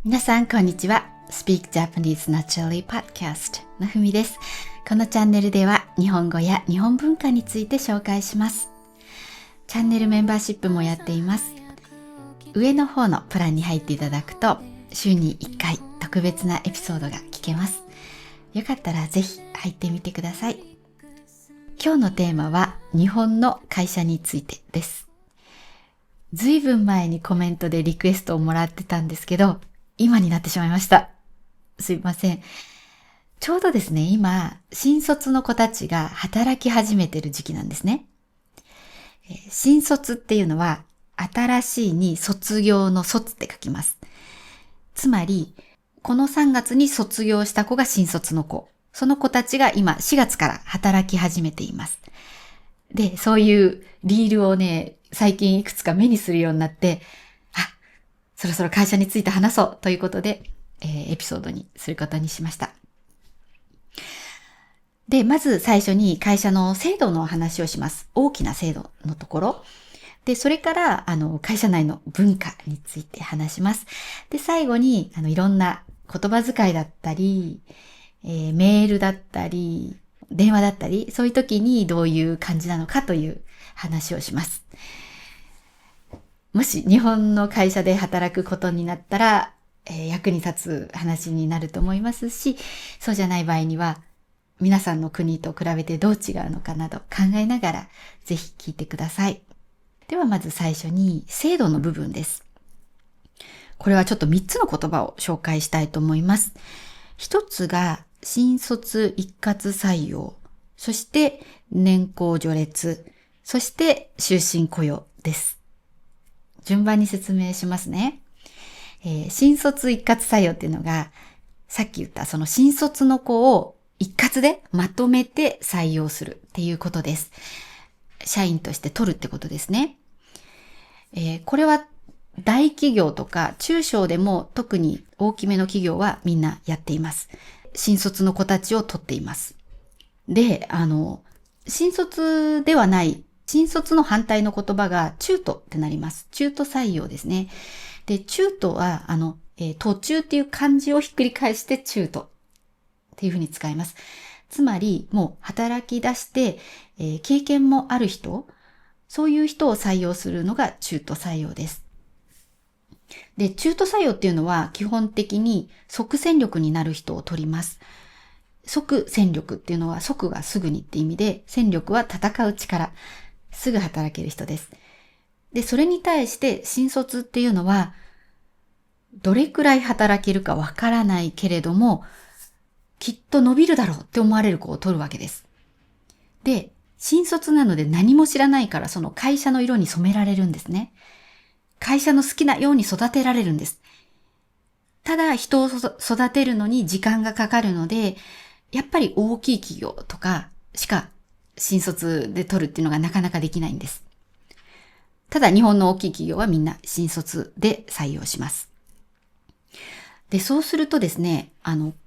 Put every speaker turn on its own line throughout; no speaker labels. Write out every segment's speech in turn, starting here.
皆さんこんにちは。Speak Japanese Naturally Podcast のふみです。このチャンネルでは日本語や日本文化について紹介します。チャンネルメンバーシップもやっています。上の方のプランに入っていただくと週に1回特別なエピソードが聞けます。よかったらぜひ入ってみてください。今日のテーマは日本の会社についてです。ずいぶん前にコメントでリクエストをもらってたんですけど、今になってしまいました。すいません。ちょうどですね、今、新卒の子たちが働き始めてる時期なんですね。新卒っていうのは、新しいに卒業の卒って書きます。つまり、この3月に卒業した子が新卒の子。その子たちが今4月から働き始めています。で、そういうリールをね、最近いくつか目にするようになって、そろそろ会社について話そうということで、エピソードにすることにしました。で、まず最初に会社の制度の話をします。大きな制度のところ。で、それから、会社内の文化について話します。で、最後に、いろんな言葉遣いだったり、メールだったり、電話だったり、そういう時にどういう感じなのかという話をします。もし日本の会社で働くことになったら、役に立つ話になると思いますし、そうじゃない場合には、皆さんの国と比べてどう違うのかなど考えながら、ぜひ聞いてください。ではまず最初に、制度の部分です。これはちょっと3つの言葉を紹介したいと思います。一つが、新卒一括採用、そして年功序列、そして終身雇用です。順番に説明しますね。新卒一括採用っていうのが、さっき言ったその新卒の子を一括でまとめて採用するっていうことです。社員として取るってことですね。これは大企業とか中小でも特に大きめの企業はみんなやっています。新卒の子たちを取っています。で、新卒ではない、新卒の反対の言葉が中途ってなります。中途採用ですね。で、中途は、途中っていう漢字をひっくり返して中途っていうふうに使います。つまり、もう働き出して、経験もある人、そういう人を採用するのが中途採用です。で、中途採用っていうのは基本的に即戦力になる人を取ります。即戦力っていうのは即がすぐにって意味で、戦力は戦う力。すぐ働ける人です。で、それに対して新卒っていうのは、どれくらい働けるかわからないけれども、きっと伸びるだろうって思われる子を取るわけです。で、新卒なので何も知らないからその会社の色に染められるんですね。会社の好きなように育てられるんです。ただ人を育てるのに時間がかかるので、やっぱり大きい企業とかしか新卒で取るっていうのがなかなかできないんです。ただ日本の大きい企業はみんな新卒で採用します。で、そうするとですね、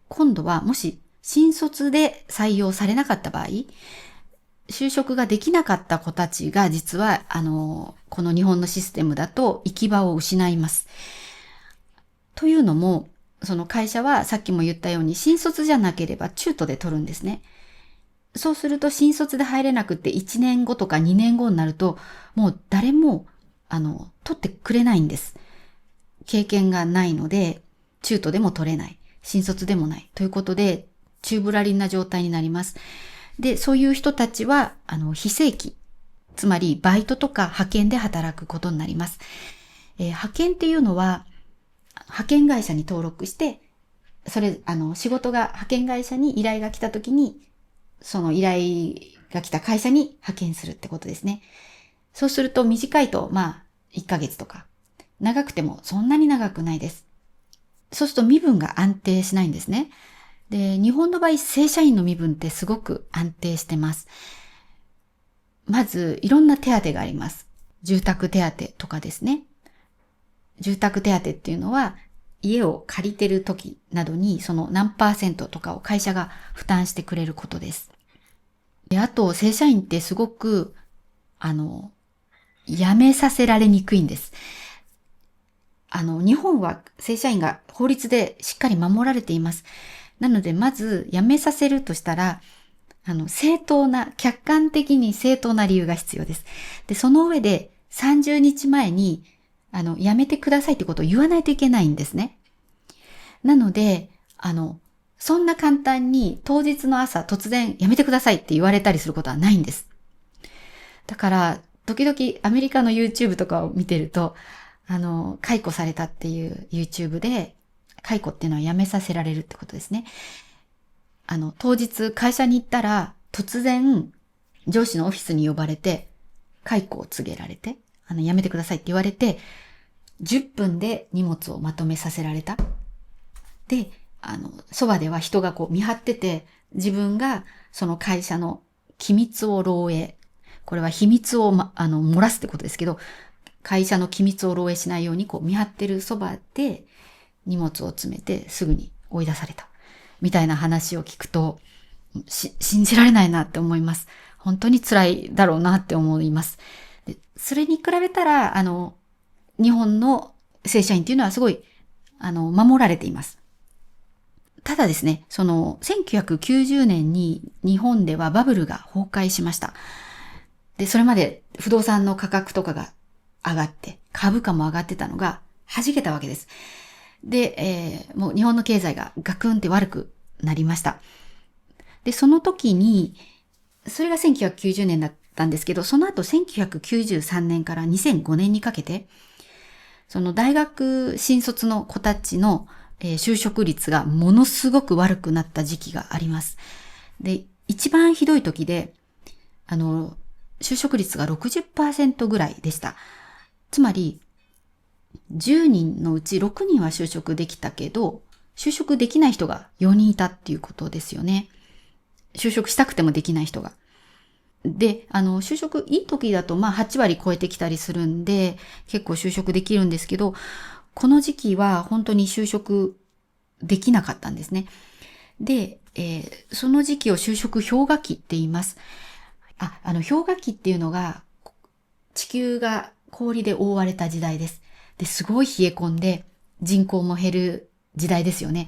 今度はもし新卒で採用されなかった場合、就職ができなかった子たちが実は、この日本のシステムだと行き場を失います。というのも、その会社はさっきも言ったように新卒じゃなければ中途で取るんですね。そうすると新卒で入れなくて1年後とか2年後になると、もう誰も、取ってくれないんです。経験がないので、中途でも取れない。新卒でもない。ということで、宙ぶらりんな状態になります。で、そういう人たちは、非正規。つまり、バイトとか派遣で働くことになります。派遣っていうのは、派遣会社に登録して、仕事が派遣会社に依頼が来た時に、その依頼が来た会社に派遣するってことですね。そうすると短いと、1ヶ月とか。長くてもそんなに長くないです。そうすると身分が安定しないんですね。で、日本の場合、正社員の身分ってすごく安定してます。まず、いろんな手当があります。住宅手当とかですね。住宅手当っていうのは、家を借りてる時などにその何%とかを会社が負担してくれることです。で、あと正社員ってすごく辞めさせられにくいんです。日本は正社員が法律でしっかり守られています。なので、まず辞めさせるとしたら、客観的に正当な理由が必要です。で、その上で30日前に、辞めてくださいってことを言わないといけないんですね。なので、そんな簡単に当日の朝突然辞めてくださいって言われたりすることはないんです。だから、時々アメリカの YouTube とかを見てると、解雇されたっていう YouTube で、解雇っていうのは辞めさせられるってことですね。当日会社に行ったら、突然上司のオフィスに呼ばれて、解雇を告げられて、辞めてくださいって言われて、10分で荷物をまとめさせられた。で、そばでは人がこう見張ってて、自分がその会社の機密を漏洩。これは秘密を、漏らすってことですけど、会社の機密を漏洩しないようにこう見張ってるそばで荷物を詰めてすぐに追い出された。みたいな話を聞くと、信じられないなって思います。本当に辛いだろうなって思います。でそれに比べたら、日本の正社員っていうのはすごい、守られています。ただですね、1990年に日本ではバブルが崩壊しました。で、それまで不動産の価格とかが上がって、株価も上がってたのが弾けたわけです。で、もう日本の経済がガクンって悪くなりました。で、その時に、それが1990年だったんですけど、その後1993年から2005年にかけて、その大学新卒の子たちの、就職率がものすごく悪くなった時期があります。で、一番ひどい時で、就職率が 60% ぐらいでした。つまり、10人のうち6人は就職できたけど、就職できない人が4人いたっていうことですよね。就職したくてもできない人が。で、就職いい時だと8割超えてきたりするんで、結構就職できるんですけど、この時期は本当に就職できなかったんですね。で、その時期を就職氷河期って言います。氷河期っていうのが、地球が氷で覆われた時代です。で、すごい冷え込んで、人口も減る時代ですよね。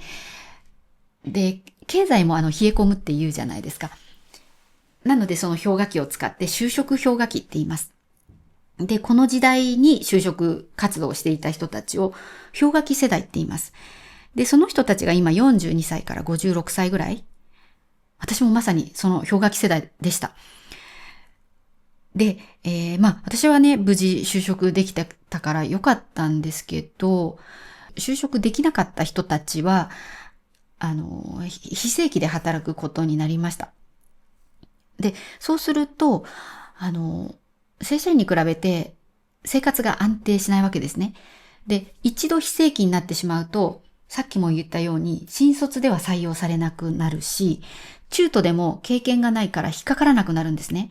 で、経済も冷え込むって言うじゃないですか。なのでその氷河期を使って就職氷河期って言います。で、この時代に就職活動をしていた人たちを氷河期世代って言います。で、その人たちが今42歳から56歳ぐらい。私もまさにその氷河期世代でした。で、私はね、無事就職できてたから良かったんですけど、就職できなかった人たちは、非正規で働くことになりました。で、そうすると、正社員に比べて生活が安定しないわけですね。で、一度非正規になってしまうと、さっきも言ったように、新卒では採用されなくなるし、中途でも経験がないから引っかからなくなるんですね。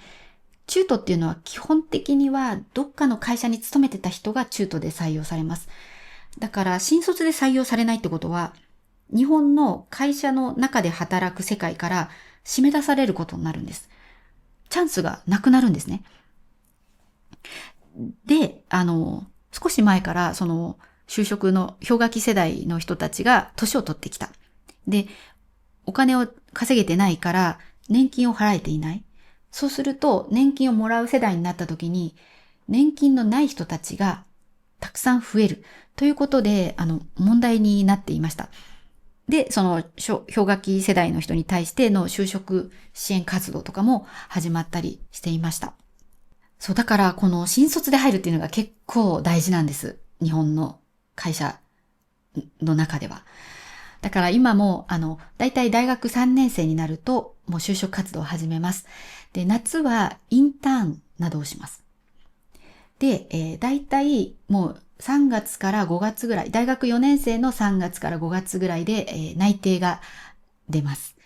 中途っていうのは基本的にはどっかの会社に勤めてた人が中途で採用されます。だから新卒で採用されないってことは、日本の会社の中で働く世界から締め出されることになるんです。チャンスがなくなるんですね。で、少し前から就職の氷河期世代の人たちが年を取ってきた。で、お金を稼げてないから年金を払えていない。そうすると年金をもらう世代になった時に年金のない人たちがたくさん増えるということで問題になっていました。で、その氷河期世代の人に対しての就職支援活動とかも始まったりしていました。そう、だからこの新卒で入るっていうのが結構大事なんです。日本の会社の中では。だから今もだいたい大学3年生になるともう就職活動を始めます。で、夏はインターンなどをします。で、だいたいもう3月から5月ぐらい、大学4年生の3月から5月ぐらいで、内定が出ます。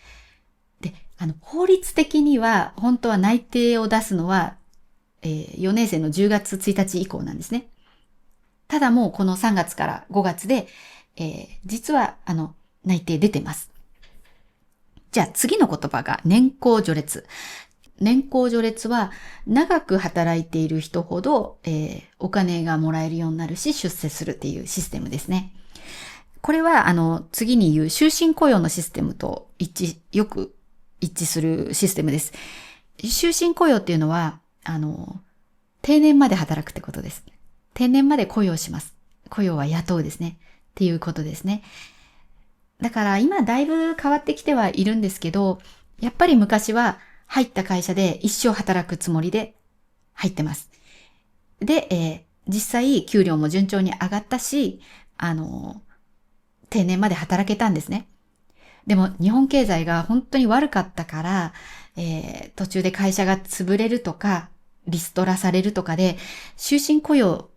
で、法律的には本当は内定を出すのは、4年生の10月1日以降なんですね。ただもうこの3月から5月で、実は内定出てます。じゃあ次の言葉が年功序列。年功序列は長く働いている人ほど、お金がもらえるようになるし出世するっていうシステムですね。これは次に言う終身雇用のシステムとよく一致するシステムです。終身雇用っていうのは定年まで働くってことです。定年まで雇用します。雇用は雇うですね。っていうことですね。だから今だいぶ変わってきてはいるんですけど、やっぱり昔は入った会社で一生働くつもりで入ってます。で、実際給料も順調に上がったし、定年まで働けたんですね。でも日本経済が本当に悪かったから、途中で会社が潰れるとか、リストラされるとかで、終身雇用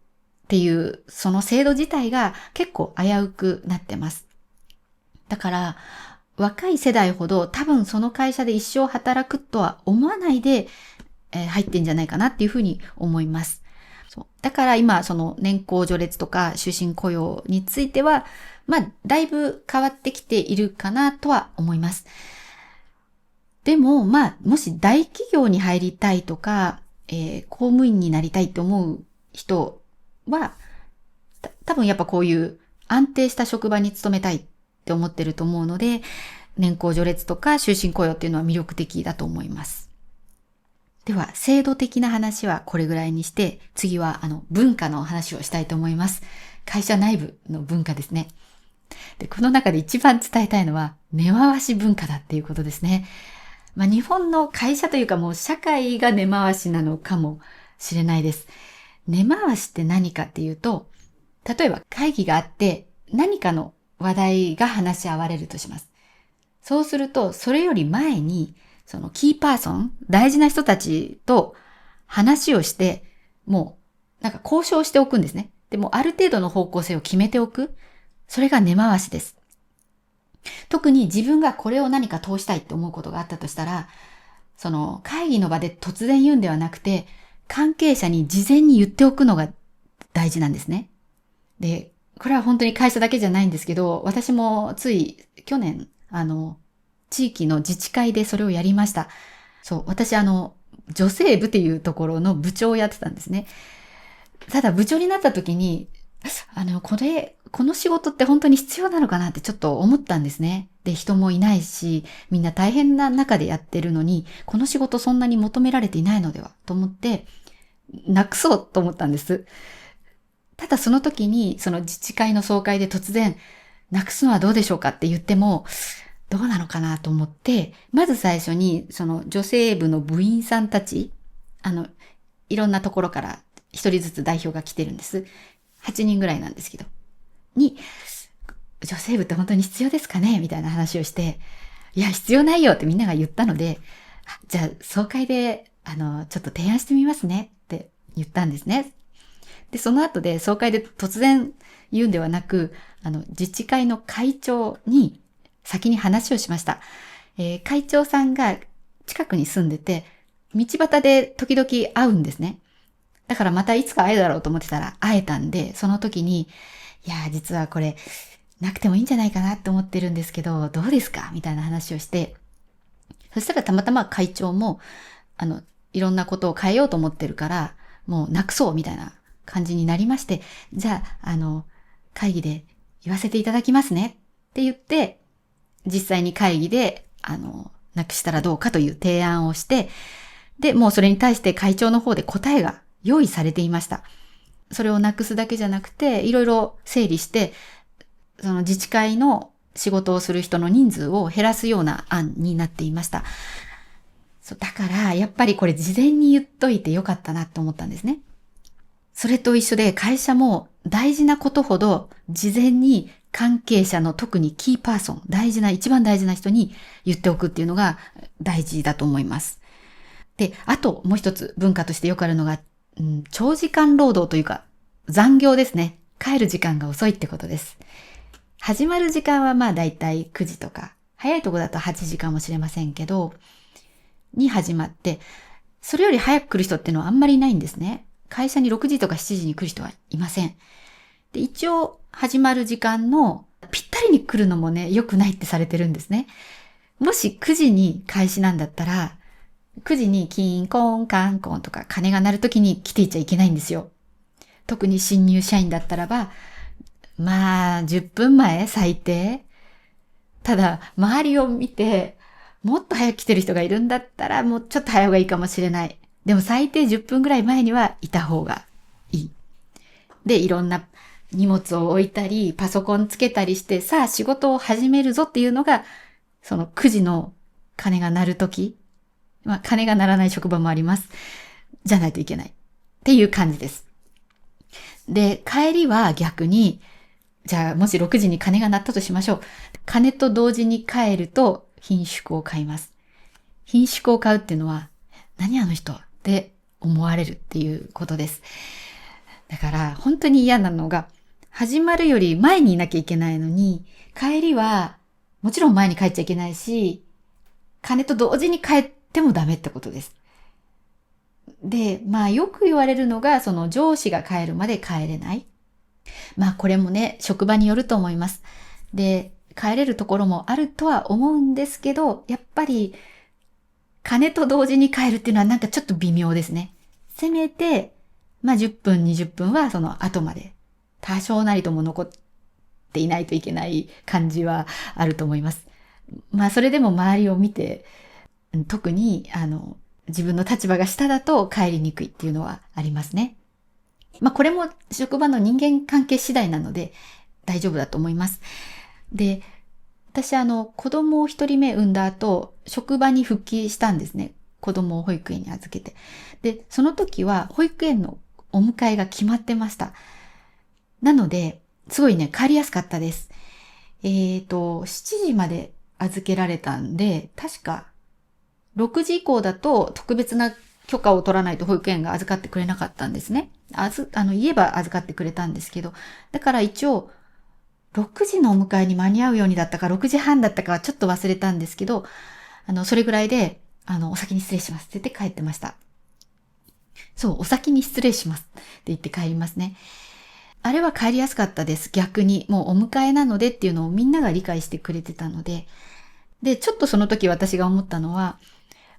っていうその制度自体が結構危うくなってます。だから、若い世代ほど多分その会社で一生働くとは思わないで、入ってんじゃないかなっていうふうに思います。だから今その年功序列とか終身雇用については、だいぶ変わってきているかなとは思います。でも、もし大企業に入りたいとか、公務員になりたいって思う人は、多分やっぱこういう安定した職場に勤めたいって思ってると思うので、年功序列とか終身雇用っていうのは魅力的だと思います。では、制度的な話はこれぐらいにして、次は文化の話をしたいと思います。会社内部の文化ですね。で、この中で一番伝えたいのは、根回し文化だっていうことですね。日本の会社というかもう社会が根回しなのかもしれないです。根回しって何かっていうと、例えば会議があって何かの話題が話し合われるとします。そうすると、それより前に、そのキーパーソン、大事な人たちと話をして、もうなんか交渉しておくんですね。でもある程度の方向性を決めておく。それが根回しです。特に自分がこれを何か通したいって思うことがあったとしたら、その会議の場で突然言うんではなくて、関係者に事前に言っておくのが大事なんですね。で、これは本当に会社だけじゃないんですけど、私もつい去年、地域の自治会でそれをやりました。そう、私女性部っていうところの部長をやってたんですね。ただ部長になった時に、この仕事って本当に必要なのかなってちょっと思ったんですね。で、人もいないし、みんな大変な中でやってるのに、この仕事そんなに求められていないのではと思って、なくそうと思ったんです。ただその時に、その自治会の総会で突然、なくすのはどうでしょうかって言っても、どうなのかなと思って、まず最初に、その女性部の部員さんたち、いろんなところから一人ずつ代表が来てるんです。8人ぐらいなんですけど。に、女性部って本当に必要ですかねみたいな話をして、いや、必要ないよってみんなが言ったので、じゃあ、総会で、ちょっと提案してみますねって言ったんですね。で、その後で総会で突然言うんではなく、自治会の会長に先に話をしました。会長さんが近くに住んでて、道端で時々会うんですね。だからまたいつか会えるだろうと思ってたら会えたんで、その時に、いや、実はこれ、なくてもいいんじゃないかなって思ってるんですけど、どうですかみたいな話をして、そしたらたまたま会長も、いろんなことを変えようと思ってるから、もうなくそうみたいな感じになりまして、じゃあ、会議で言わせていただきますねって言って、実際に会議で、なくしたらどうかという提案をして、で、もうそれに対して会長の方で答えが用意されていました。それをなくすだけじゃなくて、いろいろ整理して、その自治会の仕事をする人の人数を減らすような案になっていました。だから、やっぱりこれ事前に言っといてよかったなと思ったんですね。それと一緒で会社も大事なことほど事前に関係者の特にキーパーソン、一番大事な人に言っておくっていうのが大事だと思います。で、あともう一つ文化としてよくあるのが、長時間労働というか残業ですね。帰る時間が遅いってことです。始まる時間はだいたい9時とか、早いとこだと8時かもしれませんけど、に始まって、それより早く来る人っていうのはあんまりいないんですね。会社に6時とか7時に来る人はいません。で、一応始まる時間のぴったりに来るのもね、良くないってされてるんですね。もし9時に開始なんだったら、9時にキーンコーンカンコンとか鐘が鳴るときに来ていちゃいけないんですよ。特に新入社員だったらば、まあ、10分前最低。ただ、周りを見て、もっと早く来てる人がいるんだったら、もうちょっと早い方がいいかもしれない。でも最低10分ぐらい前にはいた方がいい。で、いろんな荷物を置いたり、パソコンつけたりして、さあ仕事を始めるぞっていうのが、その9時の鐘が鳴るとき、まあ、鐘が鳴らない職場もあります。じゃないといけない。っていう感じです。で、帰りは逆に、じゃあもし6時に鐘が鳴ったとしましょう。鐘と同時に帰ると品縮を買います。品縮を買うっていうのは、何あの人って思われるっていうことです。だから本当に嫌なのが、始まるより前にいなきゃいけないのに、帰りはもちろん前に帰っちゃいけないし、鐘と同時に帰ってもダメってことです。で、まあよく言われるのが、その上司が帰るまで帰れない。まあこれもね、職場によると思います。で、帰れるところもあるとは思うんですけど、やっぱり、鐘と同時に帰るっていうのはなんかちょっと微妙ですね。せめて、まあ10分、20分はその後まで、多少なりとも残っていないといけない感じはあると思います。まあそれでも周りを見て、特に自分の立場が下だと帰りにくいっていうのはありますね。まあこれも職場の人間関係次第なので大丈夫だと思います。で、私子供を一人目産んだ後、職場に復帰したんですね。子供を保育園に預けて。で、その時は保育園のお迎えが決まってました。なので、すごいね、帰りやすかったです。7時まで預けられたんで、確か6時以降だと特別な許可を取らないと保育園が預かってくれなかったんですね。言えば預かってくれたんですけど、だから一応、6時のお迎えに間に合うようにだったか、6時半だったかはちょっと忘れたんですけど、それぐらいで、お先に失礼しますって言って帰ってました。そう、お先に失礼しますって言って帰りますね。あれは帰りやすかったです。逆に。もうお迎えなのでっていうのをみんなが理解してくれてたので。で、ちょっとその時私が思ったのは、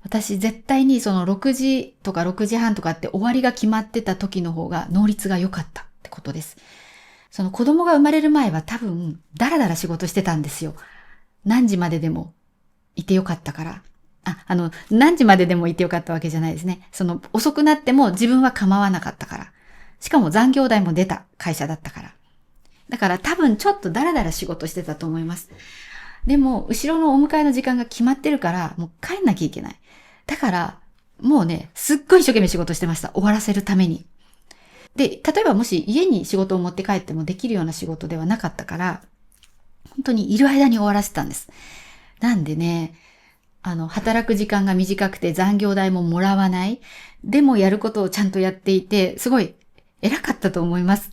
私絶対にその6時とか6時半とかって終わりが決まってた時の方が能率が良かったってことです。その子供が生まれる前は多分ダラダラ仕事してたんですよ。何時まででもいてよかったから。何時まででもいてよかったわけじゃないですね。その遅くなっても自分は構わなかったから。しかも残業代も出た会社だったから。だから多分ちょっとダラダラ仕事してたと思います。でも、後ろのお迎えの時間が決まってるから、もう帰んなきゃいけない。だから、もうね、すっごい一生懸命仕事してました。終わらせるために。で、例えばもし家に仕事を持って帰ってもできるような仕事ではなかったから、本当にいる間に終わらせたんです。なんでね、働く時間が短くて残業代ももらわない。でもやることをちゃんとやっていて、すごい偉かったと思います。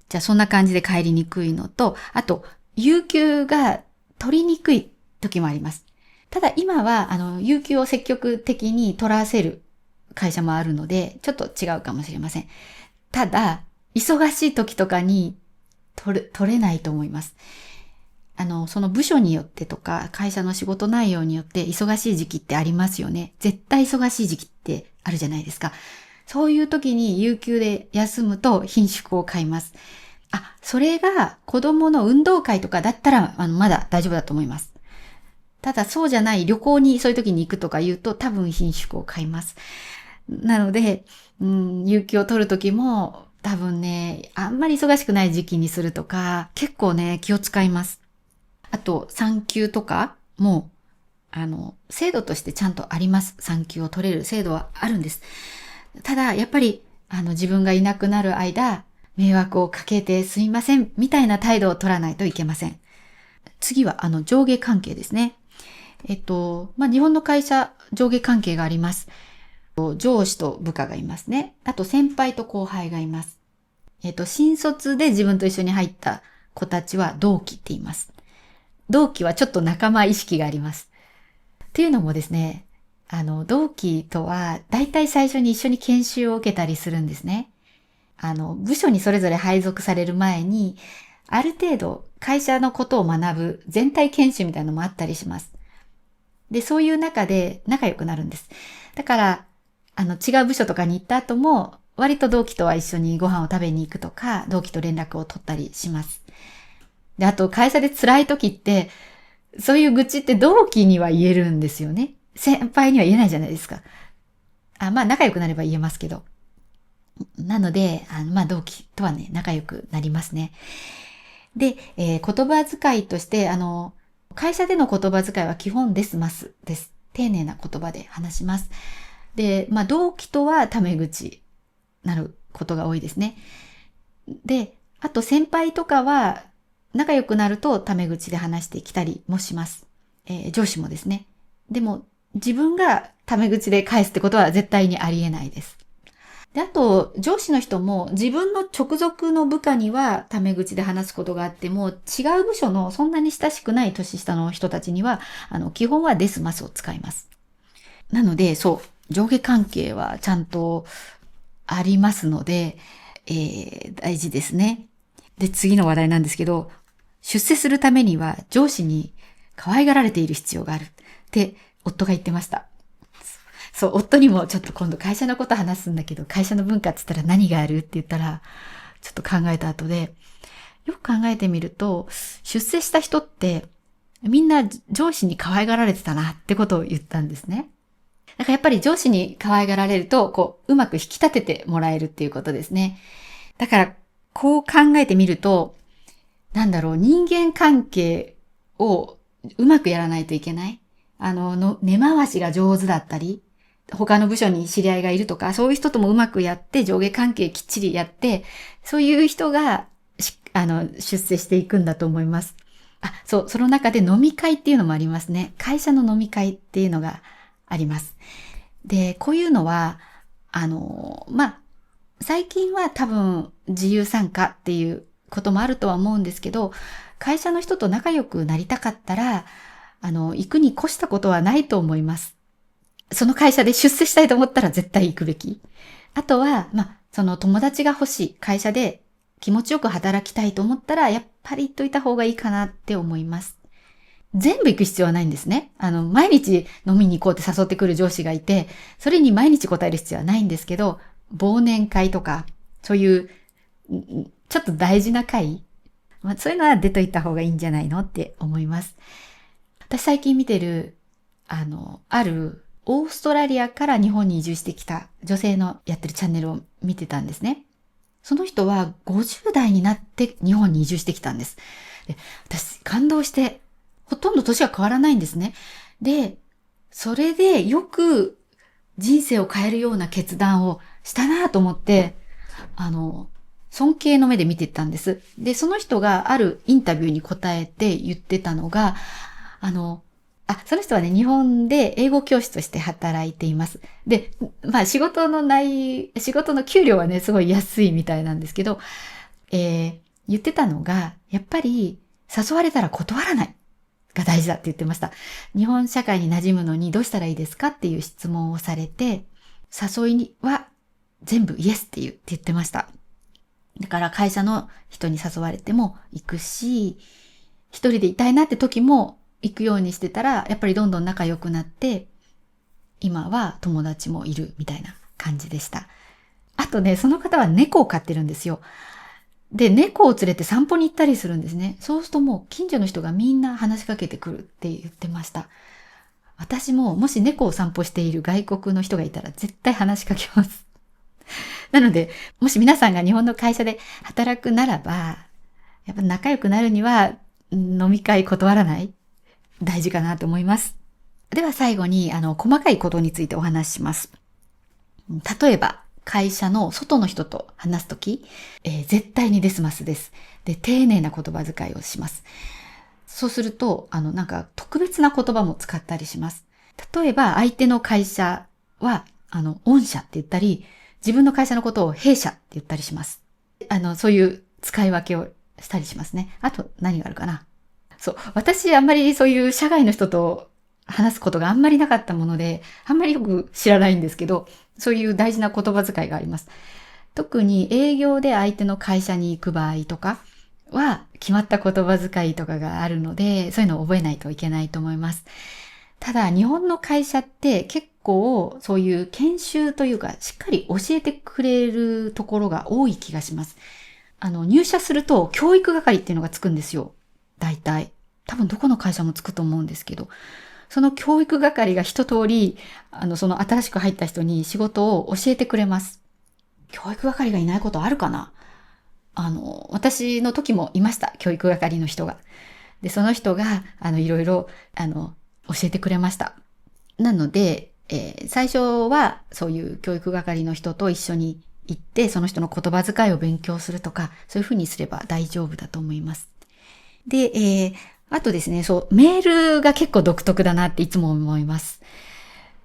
じゃあそんな感じで帰りにくいのと、あと、有給が取りにくい時もあります。ただ今は、有給を積極的に取らせる会社もあるので、ちょっと違うかもしれません。ただ、忙しい時とかに取れないと思います。その部署によってとか、会社の仕事内容によって忙しい時期ってありますよね。絶対忙しい時期ってあるじゃないですか。そういう時に有給で休むと品縮を買います。それが子供の運動会とかだったら、まだ大丈夫だと思います。ただそうじゃない旅行にそういう時に行くとか言うと多分品縮を買います。なので、有給を取る時も多分ね、あんまり忙しくない時期にするとか、結構ね、気を使います。あと、産休とかも、制度としてちゃんとあります。産休を取れる制度はあるんです。ただ、やっぱり、自分がいなくなる間、迷惑をかけてすいません、みたいな態度を取らないといけません。次は、上下関係ですね。日本の会社、上下関係があります。上司と部下がいますね。あと、先輩と後輩がいます。新卒で自分と一緒に入った子たちは同期って言います。同期はちょっと仲間意識があります。っていうのもですね、同期とは、だいたい最初に一緒に研修を受けたりするんですね。部署にそれぞれ配属される前に、ある程度会社のことを学ぶ全体研修みたいなのもあったりします。で、そういう中で仲良くなるんです。だから、違う部署とかに行った後も、割と同期とは一緒にご飯を食べに行くとか、同期と連絡を取ったりします。で、あと会社で辛い時って、そういう愚痴って同期には言えるんですよね。先輩には言えないじゃないですか。まあ仲良くなれば言えますけど。なので、まあ同期とはね、仲良くなりますね。で、言葉遣いとして、会社での言葉遣いは基本ですますです。丁寧な言葉で話します。で、まあ同期とはタメ口なることが多いですね。で、あと先輩とかは仲良くなるとタメ口で話してきたりもします。上司もですね。でも自分がタメ口で返すってことは絶対にありえないです。で、あと、上司の人も自分の直属の部下にはタメ口で話すことがあっても、違う部署のそんなに親しくない年下の人たちには、基本はデスマスを使います。なので、そう、上下関係はちゃんとありますので、大事ですね。で、次の話題なんですけど、出世するためには上司に可愛がられている必要があるって夫が言ってました。そう、夫にもちょっと今度会社のこと話すんだけど、会社の文化って言ったら何があるって言ったら、ちょっと考えた後で、よく考えてみると、出世した人って、みんな上司に可愛がられてたなってことを言ったんですね。だからやっぱり上司に可愛がられると、うまく引き立ててもらえるっていうことですね。だから、こう考えてみると、人間関係をうまくやらないといけない。根回しが上手だったり、他の部署に知り合いがいるとか、そういう人ともうまくやって、上下関係きっちりやって、そういう人が、出世していくんだと思います。そう、その中で飲み会っていうのもありますね。会社の飲み会っていうのがあります。で、こういうのは、最近は多分自由参加っていうこともあるとは思うんですけど、会社の人と仲良くなりたかったら、行くに越したことはないと思います。その会社で出世したいと思ったら絶対行くべき。あとは、その友達が欲しい会社で気持ちよく働きたいと思ったら、やっぱり行っといた方がいいかなって思います。全部行く必要はないんですね。毎日飲みに行こうって誘ってくる上司がいて、それに毎日答える必要はないんですけど、忘年会とか、そういう、ちょっと大事な会、そういうのは出といた方がいいんじゃないのって思います。私最近見てる、あるオーストラリアから日本に移住してきた女性のやってるチャンネルを見てたんですね。その人は50代になって日本に移住してきたんです。で、私感動して、ほとんど年は変わらないんですね。で、それでよく人生を変えるような決断をしたなと思って、尊敬の目で見てたんです。で、その人があるインタビューに答えて言ってたのが、その人はね、日本で英語教師として働いています。で、仕事の給料はね、すごい安いみたいなんですけど、言ってたのが、やっぱり誘われたら断らないが大事だって言ってました。日本社会に馴染むのにどうしたらいいですかっていう質問をされて、誘いには全部イエスって言ってました。だから会社の人に誘われても行くし、一人でいたいなって時も行くようにしてたら、やっぱりどんどん仲良くなって、今は友達もいるみたいな感じでした。あとね、その方は猫を飼ってるんですよ。で、猫を連れて散歩に行ったりするんですね。そうするともう近所の人がみんな話しかけてくるって言ってました。私ももし猫を散歩している外国の人がいたら絶対話しかけます。なので、もし皆さんが日本の会社で働くならば、やっぱ仲良くなるには飲み会断らない大事かなと思います。では最後に、細かいことについてお話しします。例えば、会社の外の人と話すとき、絶対にデスマスです。で、丁寧な言葉遣いをします。そうすると、特別な言葉も使ったりします。例えば、相手の会社は、御社って言ったり、自分の会社のことを弊社って言ったりします。そういう使い分けをしたりしますね。あと、何があるかな。そう。私、あんまりそういう社外の人と話すことがあんまりなかったもので、あんまりよく知らないんですけど、そういう大事な言葉遣いがあります。特に営業で相手の会社に行く場合とかは、決まった言葉遣いとかがあるので、そういうのを覚えないといけないと思います。ただ日本の会社って結構そういう研修というかしっかり教えてくれるところが多い気がします。入社すると教育係っていうのがつくんですよ。大体。多分どこの会社もつくと思うんですけど。その教育係が一通り、その新しく入った人に仕事を教えてくれます。教育係がいないことあるかな？私の時もいました。教育係の人が。で、その人が、いろいろ、教えてくれました。なので、最初はそういう教育係の人と一緒に行って、その人の言葉遣いを勉強するとか、そういうふうにすれば大丈夫だと思います。で、あとですね、そう、メールが結構独特だなっていつも思います。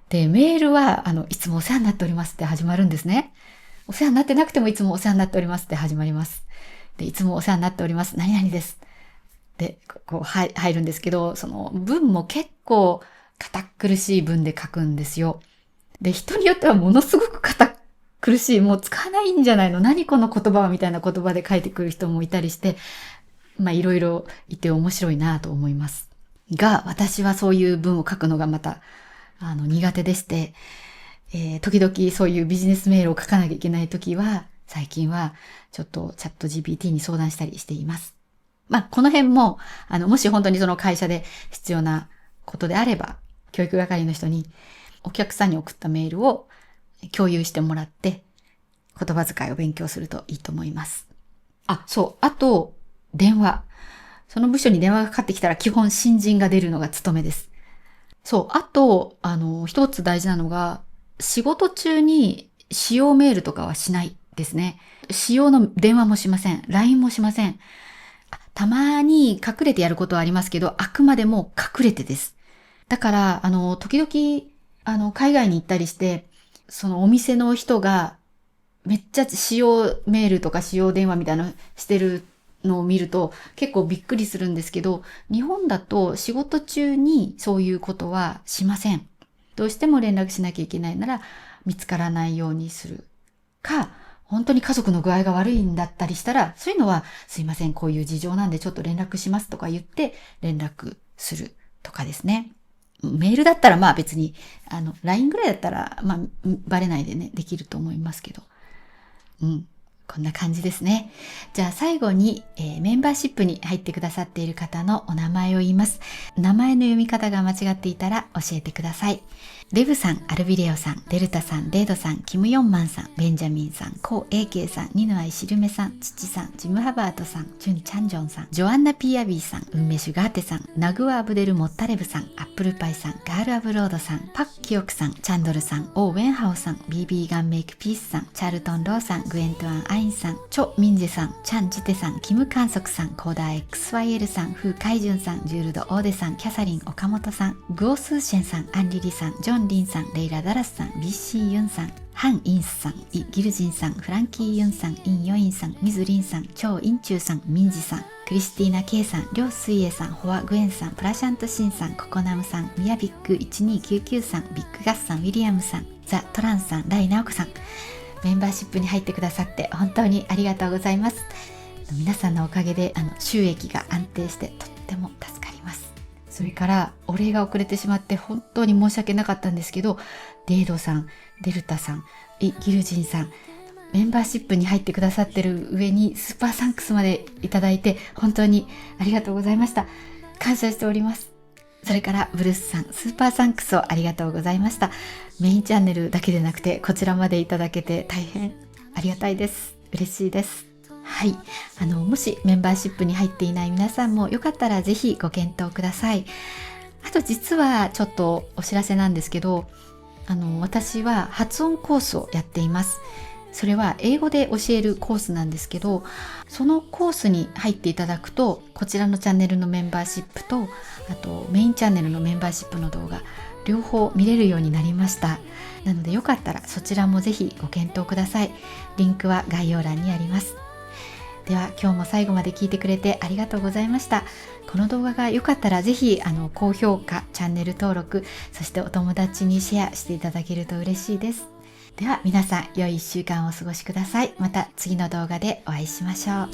で、メールは、いつもお世話になっておりますって始まるんですね。お世話になってなくてもいつもお世話になっておりますって始まります。で、いつもお世話になっております。何々です。で、入るんですけど、その文も結構堅苦しい文で書くんですよ。で、人によってはものすごく堅苦しい、もう使わないんじゃないの？何この言葉はみたいな言葉で書いてくる人もいたりして、いろいろいて面白いなと思います。が、私はそういう文を書くのがまた、苦手でして、時々そういうビジネスメールを書かなきゃいけないときは、最近はちょっとチャット GPT に相談したりしています。この辺も、もし本当にその会社で必要なことであれば、教育係の人にお客さんに送ったメールを共有してもらって、言葉遣いを勉強するといいと思います。そう。あと、電話。その部署に電話がかかってきたら基本新人が出るのが務めです。そう。あと、一つ大事なのが、仕事中に使用メールとかはしないですね。使用の電話もしません。LINE もしません。たまに隠れてやることはありますけど、あくまでも隠れてです。だから、時々、海外に行ったりして、そのお店の人が、めっちゃ使用メールとか使用電話みたいなのしてるのを見ると、結構びっくりするんですけど、日本だと仕事中にそういうことはしません。どうしても連絡しなきゃいけないなら、見つからないようにするか、本当に家族の具合が悪いんだったりしたら、そういうのはすいません、こういう事情なんでちょっと連絡しますとか言って連絡するとかですね。メールだったら別に、LINE ぐらいだったらバレないでね、できると思いますけど。こんな感じですね。じゃあ最後に、メンバーシップに入ってくださっている方のお名前を言います。名前の読み方が間違っていたら教えてください。レブさん、アルビレオさん、デルタさん、レイドさん、キム・ヨンマンさん、ベンジャミンさん、コウ・エイケイさん、ニヌアイ・シルメさん、チチさん、ジム・ハバートさん、ジュン・チャンジョンさん、ジョアンナ・ピアビーさん、ウンメ・シュガーテさん、ナグワ・アブデル・モッタレブさん、アップルパイさん、ガール・アブロードさん、パク・キヨクさん、チャンドルさん、オー・ウェンハオさん、BB ガン・メイク・ピースさん、チャルトン・ローさん、グエントワン・アインさん、チョ・ミンジェさん、チャン・ジテさん、キム・カンソクさん、コーダー XYL さん、フー・カイジュンさん、ジュールド・オーデさん、キャサリン・岡本さん、グオ・スーシェンさん、アンリリさん、ジョン・リンさん、レイラ・ダラスさん、BC ユンさん、ハン・インスさん、イ・ギルジンさん、フランキー・ユンさん、イン・ヨインさん、ミズ・リンさん、チョウ・インチューさん、ミンジさん、クリスティーナ・ケイさん、リョウ・スイエさん、ホア・グエンさん、プラシャント・シンさん、ココナムさん、ミヤビック1299さん、ビッグガスさん、ウィリアムさん、ザ・トランさん、ライ・ナオコさん、メンバーシップに入ってくださって本当にありがとうございます。皆さんのおかげで収益が安定してとっても助かります。それからお礼が遅れてしまって本当に申し訳なかったんですけど、デイドさん、デルタさん、ギルジンさん、メンバーシップに入ってくださってる上にスーパーサンクスまでいただいて本当にありがとうございました。感謝しております。それからブルースさん、スーパーサンクスをありがとうございました。メインチャンネルだけでなくてこちらまでいただけて大変ありがたいです。嬉しいです。はい、もしメンバーシップに入っていない皆さんもよかったらぜひご検討ください。あと実はちょっとお知らせなんですけど、私は発音コースをやっています。それは英語で教えるコースなんですけど、そのコースに入っていただくとこちらのチャンネルのメンバーシップと、あとメインチャンネルのメンバーシップの動画両方見れるようになりました。なのでよかったらそちらもぜひご検討ください。リンクは概要欄にあります。では今日も最後まで聞いてくれてありがとうございました。この動画が良かったらぜひ高評価、チャンネル登録、そしてお友達にシェアしていただけると嬉しいです。では皆さん良い1週間をお過ごしください。また次の動画でお会いしましょう。